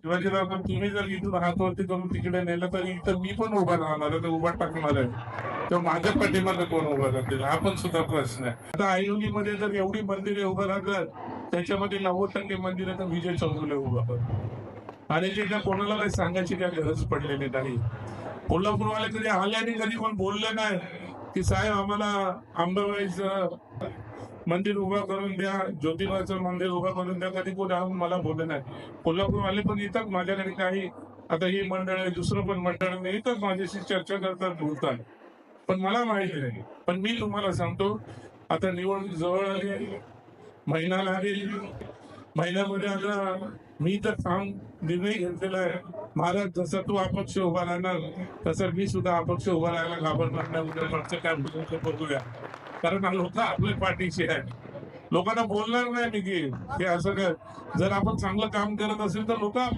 शिवाजीराव तुम्ही जर इथून हातवरती करून तिकडे नेलं तर इथं मी पण उभा राहणार आहे, उभा टाकणार आहे. तर माझ्या पाठीमागे कोण उभा राहतील हा पण सुद्धा प्रश्न आहे. आता आयोलीमध्ये जर एवढी मंदिरे उभं राहतात त्याच्यामध्ये 90% मंदिराचा विजय चौगुले उभा करतो आणि त्याच्या कोणाला काही सांगायची काय गरज पडलेली नाही. कोल्हापूरवाले कधी आले आणि कधी पण बोलले नाही की साहेब आम्हाला आंबाबाईचं मंदिर उभा करून द्या, ज्योतिबाचं मंदिर उभा करून द्या. कधी कोणी मला बोलले नाही. कोल्हापूरवाले पण येतात माझ्याकडे, काही आता ही मंडळ आहे, दुसरं पण मंडळ येतात माझ्याशी चर्चा करतात, बोलतात. पण मला माहिती नाही. पण मी तुम्हाला सांगतो आता निवडणूक जवळ आली, महिना लागेल. महिन्यामध्ये आता मी तर ठाम निर्णय घेतलेला आहे, महाराज जसं तू अपक्ष उभा राहणार तसं मी सुद्धा अपक्ष उभा राहायला घाबरणार नाही. उद्या मागचं काय बघूया, कारण लोक आपल्या पाठीशी आहे. लोकांना बोलणार नाही मी की असं काय, जर आपण चांगलं काम करत असेल तर लोक आपल्या